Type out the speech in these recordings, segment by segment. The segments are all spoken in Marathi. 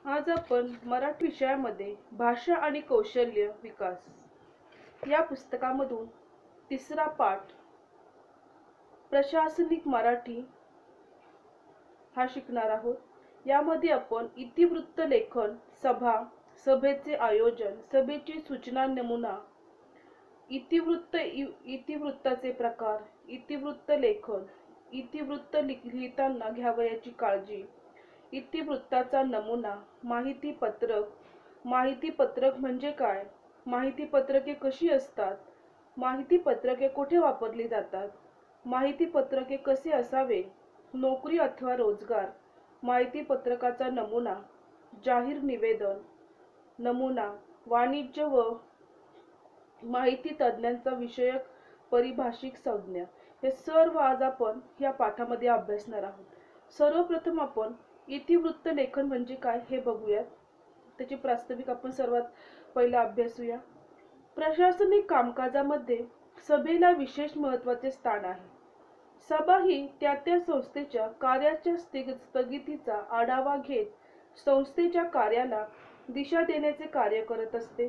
आज आपण मराठी विषयामध्ये भाषा आणि कौशल्य विकास या पुस्तकामधून तिसरा पाठ प्रशासनिक मराठी हा शिकणार आहोत। यामध्ये आपण इतिवृत्त लेखन, सभा, सभेचे आयोजन, सभेची सूचना, नमुना, इतिवृत्ताचे प्रकार, इतिवृत्त लेखन, इतिवृत्त लिहिताना घ्यावयाची काळजी, इतिवृत्ताचा नमुना, माहिती पत्रक, माहिती पत्रक म्हणजे काय, माहिती पत्रके कशी असतात, माहिती पत्रके कुठे वापरली जातात, माहिती पत्रके कसे असावे, नोकरी अथवा रोजगार, माहिती पत्रकाचा नमुना, जाहीर निवेदन, नमुना, वाणिज्य व माहिती तज्ञांचा विषयक परिभाषिक संज्ञा, हे सर्व आज आपण या पाठामध्ये अभ्यासणार आहोत। सर्वप्रथम आपण इतिवृत्त लेखन म्हणजे काय हे बघूयात। त्याची प्रास्ताविक आपण सर्वात पहिला अभ्यासूया। प्रशासनिक कामकाजामध्ये सभेला विशेष महत्त्वाचे स्थान आहे। सभा ही त्या संस्थेच्या कार्याच्या स्थगितीचा आढावा घेत संस्थेच्या कार्याला दिशा देण्याचे कार्य करत असते।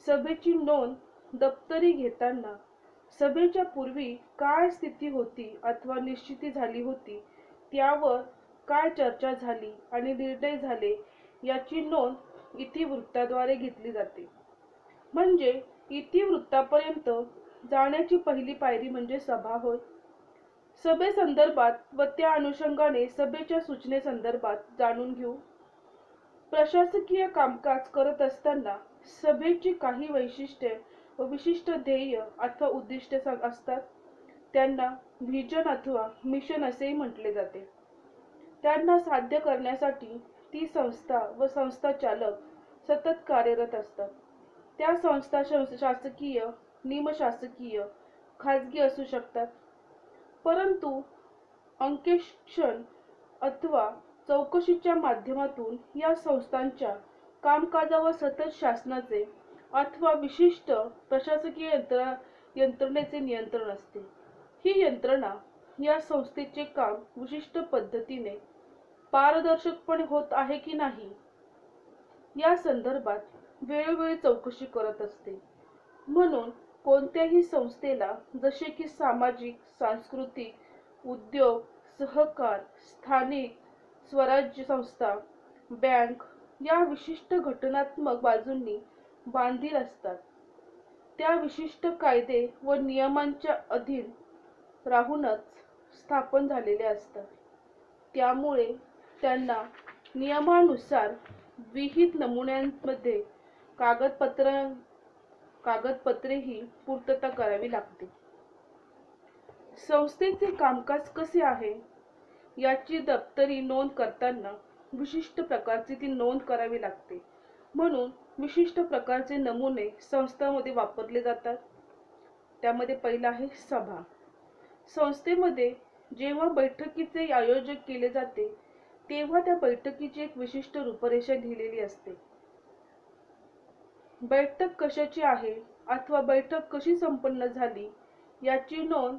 सभेची नोंद दप्तरी घेताना सभेच्या पूर्वी काय स्थिती होती अथवा निश्चिती झाली होती, त्यावर काय चर्चा झाली आणि निर्णय झाले याची नोंद इतिवृत्ताद्वारे घेतली जाते। म्हणजे इतिवृत्तापर्यंत जाण्याची पहिली पायरी म्हणजे सभा होय। सभेसंदर्भात व त्या अनुषंगाने सभेच्या सूचनेसंदर्भात जाणून घेऊ। प्रशासकीय कामकाज करत असताना सभेची काही वैशिष्ट्ये व विशिष्ट ध्येय अथवा उद्दिष्टे असतात। त्यांना व्हिजन अथवा मिशन असेही म्हटले जाते। त्यांना साध्य करण्यासाठी ती संस्था व संस्था चालक सतत कार्यरत असतात। त्या संस्था शासकीय, निमशासकीय, खाजगी असू शकतात। परंतु अंकेक्षण अथवा चौकशीच्या माध्यमातून या संस्थांच्या कामकाजावर सतत शासनाचे अथवा विशिष्ट प्रशासकीय यंत्रणेचे नियंत्रण असते। ही यंत्रणा या संस्थेचे काम विशिष्ट पद्धतीने पारदर्शकपणे होत आहे की नाही या संदर्भात वेळोवेळी चौकशी करत असते। म्हणून कोणत्याही संस्थेला जसे की सामाजिक, सांस्कृतिक, उद्योग, सहकार, स्थानिक स्वराज्य संस्था, बँक या विशिष्ट घटनात्मक बाजूंनी बांधील असतात, त्या विशिष्ट कायदे व नियमांच्या अधीन राहूनच स्थापन झालेले असतात। त्यामुळे त्यांना नियमानुसार विहित नमुन्यांमध्ये कागदपत्रेही पूर्तता करावी लागते। संस्थेचे कामकाज कसे आहे याची दप्तरी नोंद करताना विशिष्ट प्रकारची ती नोंद करावी लागते। म्हणून विशिष्ट प्रकारचे नमुने संस्थांमध्ये वापरले जातात। त्यामध्ये पहिला आहे सभा। संस्थेमध्ये जेव्हा बैठकीचे आयोजन केले जाते तेव्हा त्या बैठकीची एक विशिष्ट रूपरेषा लिहिलेली असते। बैठक कशाची आहे अथवा बैठक कशी संपन्न झाली याची नोंद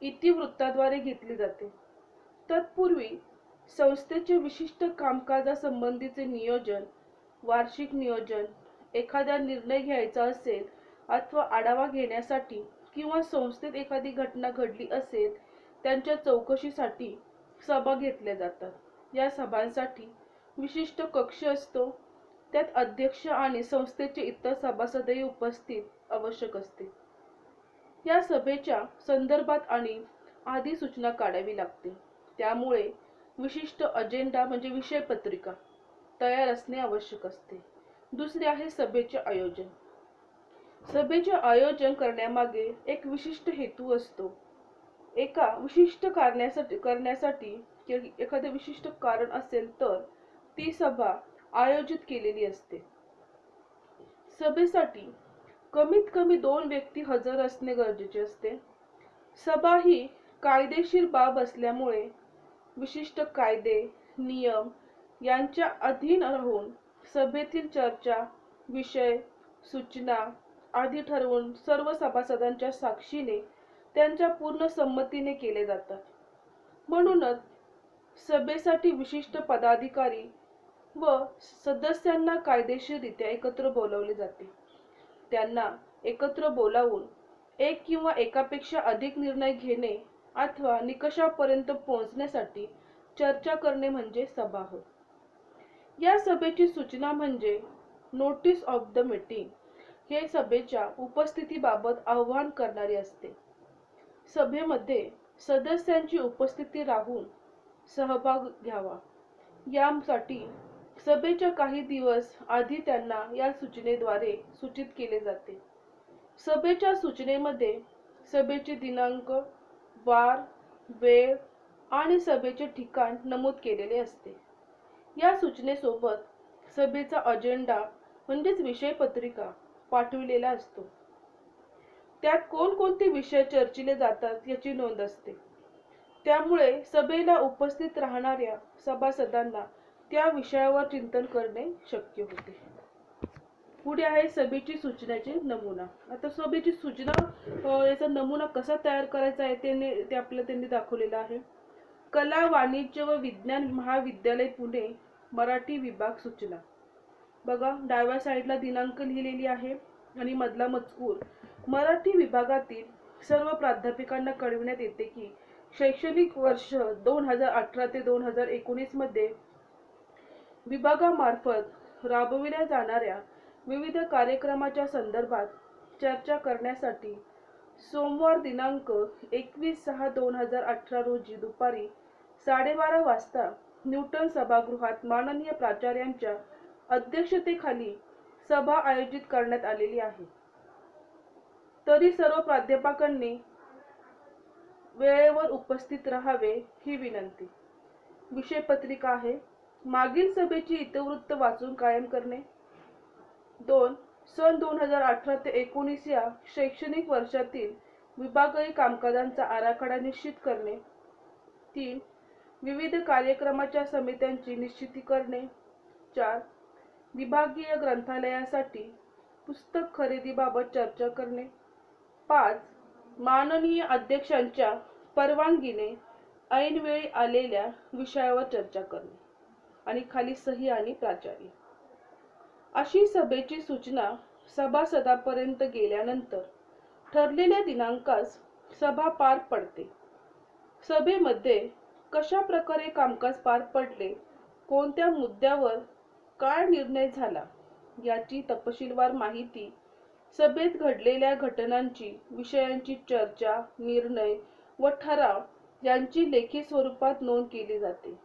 इतिवृत्ताद्वारे घेतली जाते। तत्पूर्वी संस्थेचे विशिष्ट कामकाजासंबंधीचे नियोजन, वार्षिक नियोजन, एखादा निर्णय घ्यायचा असेल अथवा आढावा घेण्यासाठी किंवा संस्थेत एखादी घटना घडली असेल त्यांच्या चौकशीसाठी सभा घेतल्या जातात। या सभांसाठी विशिष्ट कक्ष असतो, त्यात अध्यक्ष आणि संस्थेचे इतर सभासदही उपस्थित आवश्यक असते। या सभेच्या संदर्भात आणि आधी सूचना काढावी लागते। त्यामुळे विशिष्ट अजेंडा म्हणजे विषय पत्रिका तयार असणे आवश्यक असते। दुसरे आहे सभेचे आयोजन। सभेचे आयोजन करण्यामागे एक विशिष्ट हेतू असतो। एका विशिष्ट करण्यासाठी एखादे विशिष्ट कारण असेल तर ती सभा आयोजित केलेली असते। सभेसाठी कमीत कमी 2 व्यक्ती हजर असणे गरजेचे असते। सभा ही कायदेशीर बाब असल्यामुळे विशिष्ट कायदे, नियम यांच्या अधीन राहून सभेतील चर्चा, विषय, सूचना आधी ठरवून सर्व सभासदांच्या साक्षीने त्यांच्या पूर्ण संमतीने केले जातात। म्हणूनच सभेसाठी विशिष्ट पदाधिकारी व सदस्यांना कायदेशीररित्या एकत्र बोलावले जाते. त्यांना एकत्र बोलावून एक किंवा एकापेक्षा अधिक निर्णय घेणे अथवा निकषापर्यंत पोहोचण्यासाठी चर्चा करणे म्हणजे सभा होय. या सभेची सूचना म्हणजे नोटीस ऑफ द मीटिंग हे सभेच्या उपस्थितीबाबत आवाहन करणारे असते. सभेमध्ये सदस्यांची उपस्थिती राहून सहभाग घ्यावा यासाठी सभेच्या काही दिवस आधी त्यांना या सूचनेद्वारे सूचित केले जाते. सभेच्या सूचनेमध्ये सभेचे दिनांक, वार, वेळ आणि सभेचे ठिकाण नमूद केलेले असते. या सूचनेसोबत सभेचा अजेंडा म्हणजेच विषय पत्रिका पाठविलेला असतो. त्यात कोणकोणते विषय चर्चिले जातात याची नोंद असते. त्यामुळे सभेला उपस्थित राहणाऱ्या सभासदांना त्या विषयावर चिंतन करणे शक्य होते. पुढे आहे सभेची सूचनाचे नमुना. आता सभेची सूचना याचा नमुना कसा तयार करायचा आहे ते आपल्याला त्यांनी दाखवलेला आहे. कला, वाणिज्य व विज्ञान महाविद्यालय पुणे मराठी विभाग सूचना. बघा डाव्या साईडला दिनांक लिहिलेली आहे आणि मधला मजकूर. मराठी विभागातील सर्व प्राध्यापकांना कळविण्यात येते की शैक्षणिक वर्ष 2018 ते 2019 मध्ये विभागामार्फत राबविल्या जाणाऱ्या विविध कार्यक्रमाच्या संदर्भात चर्चा करण्यासाठी सोमवार दिनांक 21/6/2018 रोजी दुपारी 12:30 वाजता न्यूटन सभागृहात माननीय प्राचार्यांच्या अध्यक्षतेखाली सभा आयोजित करण्यात आलेली आहे. तरी सर्व प्राध्यापकांनी वेळेवर उपस्थित राहावे ही विनंती. विषय पत्रिका आहे. मागील सभेची इतिवृत्त वाचून कायम करणे. 2. सन 2018 ते 19 या शैक्षणिक वर्षातील विभागीय कामकाजांचा आराखडा निश्चित करणे. 3. विविध कार्यक्रमाच्या समित्यांची निश्चिती करणे. 4. विभागीय ग्रंथालयासाठी पुस्तक खरेदीबाबत चर्चा करणे. 5. माननीय अध्यक्षांच्या परवानगीने ऐनवेळी आलेल्या विषयावर चर्चा करणे. आणि खाली सही आणि प्राचार्य. अशी सभेची सूचना सभासदांपर्यंत गेल्यानंतर ठरलेल्या दिनांकास सभा पार पडते. सभेमध्ये कशा प्रकारे कामकाज पार पडले, कोणत्या मुद्द्यावर काय निर्णय झाला याची तपशीलवार माहिती, सभेत घडलेल्या घटनांची, विषयांची चर्चा, निर्णय व ठराव यांची लेखी स्वरूपात नोंद केली जाते.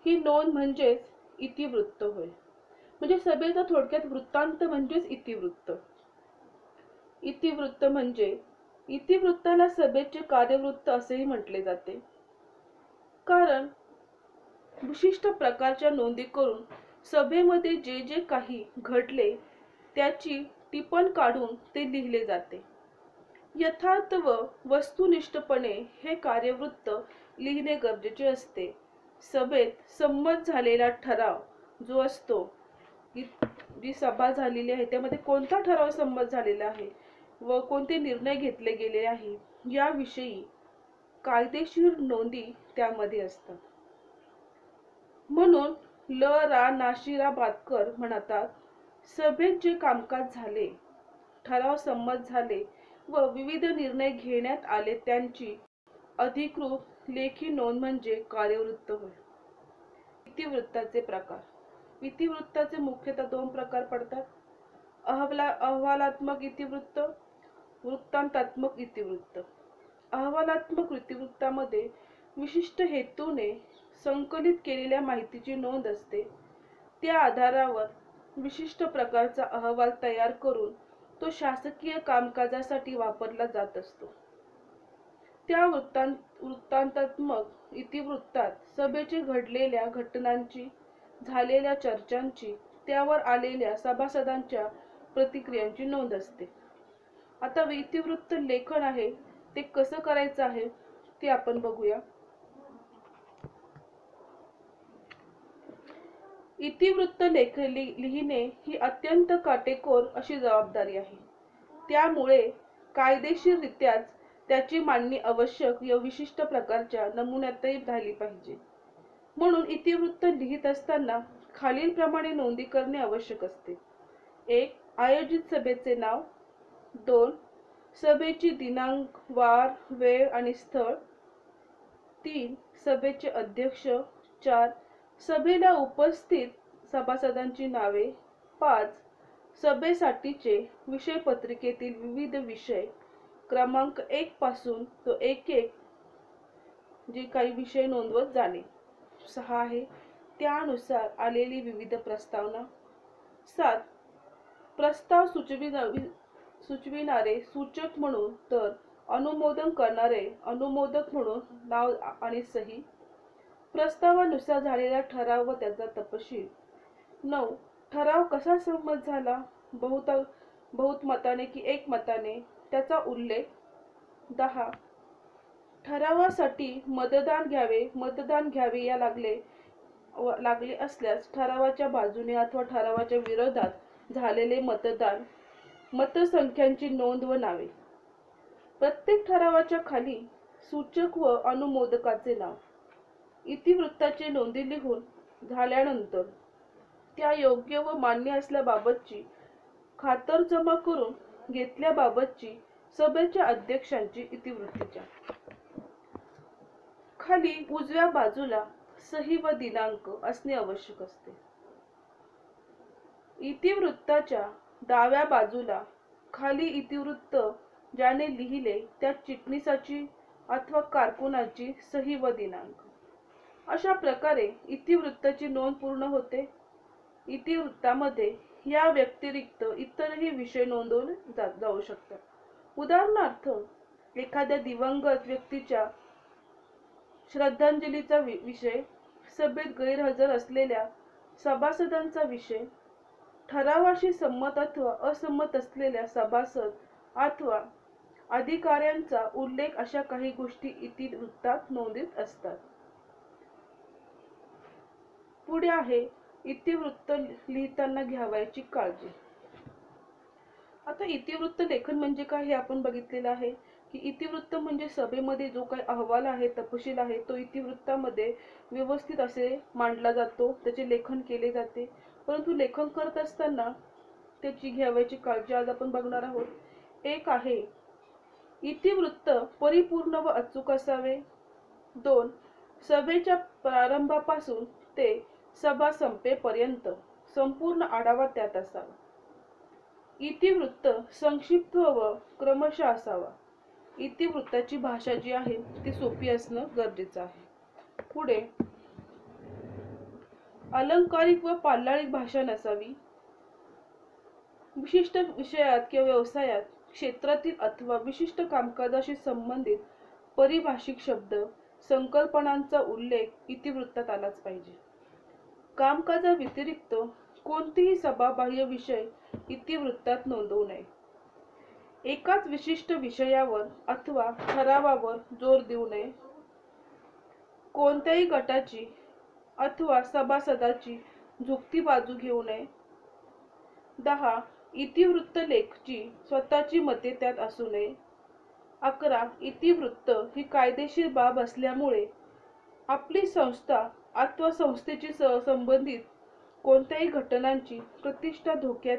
ही नोंद म्हणजेच इतिवृत्त होय. म्हणजे सभेचा थोडक्यात वृत्तांत म्हणजेच इतिवृत्त. इतिवृत्त म्हणजे इतिवृत्ताला सभेचे कार्यवृत्त असेही म्हटले जाते. कारण विशिष्ट प्रकारच्या नोंदी करून सभेमध्ये जे जे काही घडले त्याची टिपण काढून ते लिहिले जाते. यथार्थ व वस्तुनिष्ठपणे हे कार्यवृत्त लिहिणे गरजेचे असते. सभेत संमत झालेला ठराव जो असतो, जी सभा झालेली आहे त्यामध्ये कोणता ठराव संमत झालेला आहे व कोणते निर्णय घेतले गेले आहे याविषयी कायदेशीर नोंदी त्यामध्ये असतात. म्हणून ल. रा. नाशिराबादकर म्हणतात, सभेत जे कामकाज झाले, ठराव संमत झाले व विविध निर्णय घेण्यात आले त्यांची अधिकृत लेखी नोंद म्हणजे कार्यवृत्त होय. इतिवृत्ताचे प्रकार. इतिवृत्ताचे मुख्यतः 2 प्रकार पडतात. अहवालात्मक इतिवृत्त, वृत्तांतात्मक इतिवृत्त. अहवालात्मक इतिवृत्तामध्ये विशिष्ट हेतूने संकलित केलेल्या माहितीची नोंद असते. त्या आधारावर विशिष्ट प्रकारचा अहवाल तयार करून तो शासकीय कामकाजासाठी वापरला जात असतो. त्या वृत्तांतात्मक इतिवृत्तात सभेचे घडलेल्या घटनांची, झालेल्या चर्चांची, त्यावर आलेल्या सभासदांच्या प्रतिक्रियांची नोंद असते. आता इतिवृत्त लेखन आहे ते कसं करायचं आहे ते आपण बघूया. इतिवृत्त लिहिणे ही अत्यंत काटेकोर अशी जबाबदारी आहे. त्यामुळे कायदेशीररित्याच त्याची मांडणी आवश्यक व विशिष्ट प्रकारच्या नमुन्यातही झाली पाहिजे. म्हणून इतिवृत्त लिहित असताना खालीलप्रमाणे नोंदी करणे आवश्यक असते. 1. आयोजित सभेचे नाव. 2. सभेची दिनांक, वार, वेळ आणि स्थळ. 3. सभेचे अध्यक्ष. 4. सभेला उपस्थित सभासदांची नावे. 5. सभेसाठीचे विषय पत्रिकेतील विविध विषय क्रमांक 1 पासून तो 1 जे काही विषय नोंदवत जाणे. 6 आहे त्यानुसार आलेली विविध प्रस्तावना. 7. प्रस्ताव सुचविणारे सूचक म्हणून तर अनुमोदन करणारे अनुमोदक म्हणून नाव आणि सही. प्रस्तावानुसार झालेला ठराव व त्याचा तपशील. 9. ठराव कसा संमत झाला, बहुमताने की एकमताने, त्याचा उल्लेख. 10. ठरावासाठी मतदान घ्यावे या लागले असल्यास ठरावाच्या बाजूने अथवा ठरावाच्या विरोधात झालेले मतदान, मतसंख्यांची नोंद व नावे. प्रत्येक ठरावाच्या खाली सूचक व अनुमोदकाचे नाव. इतिवृत्ताचे नोंदी लिहून झाल्यानंतर त्या योग्य व मान्य असल्याबाबतची खातरजमा करून घेतल्याबाबतची सभेच्या अध्यक्षांची इतिवृत्तीच्या खाली उजव्या बाजूला सही व दिनांक असणे आवश्यक असते. इतिवृत्ताच्या डाव्या बाजूला खाली इतिवृत्त ज्याने लिहिले त्या चिटणीसाची अथवा कारकुनाची सही व दिनांक. अशा प्रकारे इतिवृत्ताची नोंद पूर्ण होते. इतिवृत्तामध्ये या व्यतिरिक्त इतरही विषय नोंदवले जाऊ शकतात. उदाहरणार्थ, एखाद्या दिवंगत व्यक्तीच्या श्रद्धांजलीचा विषय, सभेत गैरहजर असलेल्या सभासदांचा विषय, ठरावाशी संमत अथवा असंमत असलेल्या सभासद अथवा अधिकाऱ्यांचा उल्लेख अशा काही गोष्टी इतिवृत्तात नोंदीत असतात. पुढे आहे इतिवृत्त लिहिताना घ्यावयाची काळजी. आता इतिवृत्त लेखन म्हणजे काय हे आपण बघितलेलं आहे की इतिवृत्त म्हणजे सभेमध्ये जो काही अहवाल आहे, तपशील आहे, तो इतिवृत्तामध्ये व्यवस्थित असे मांडला जातो, त्याचे लेखन केले जाते. परंतु लेखन करत असताना त्याची घ्यावयाची काळजी आज आपण बघणार आहोत. 1 आहे इतिवृत्त परिपूर्ण व अचूक असावे. 2. सभेच्या प्रारंभापासून ते सभा संपेपर्यंत संपूर्ण आढावा त्यात असावा. इतिवृत्त संक्षिप्त व क्रमशः असावा. इतिवृत्ताची भाषा जी आहे ती सोपी असणं गरजेचं आहे. पुढे अलंकारिक व पाल्लाळिक भाषा नसावी. विशिष्ट विषयात किंवा व्यवसायात, क्षेत्रातील अथवा विशिष्ट कामकाजाशी संबंधित पारिभाषिक शब्द, संकल्पनांचा उल्लेख इतिवृत्तात आलाच पाहिजे. कामकाजा व्यतिरिक्त कोणतेही सभाबाह्य विषय इतिवृत्तात नोंदवू नये. एकाच विशिष्ट विषयावर अथवा ठरावावर जोर देऊ नये. कोणत्याही गटाची अथवा सभासदाची झुकती बाजू घेऊ नये. 10. इतिवृत्त लेखची स्वतःची मते त्यात असू नये. 11. इतिवृत्त ही कायदेशीर बाब असल्यामुळे आपली संस्था अथवा संस्थेची संबंधित कोणत्याही घटनांची प्रतिष्ठा धोक्यात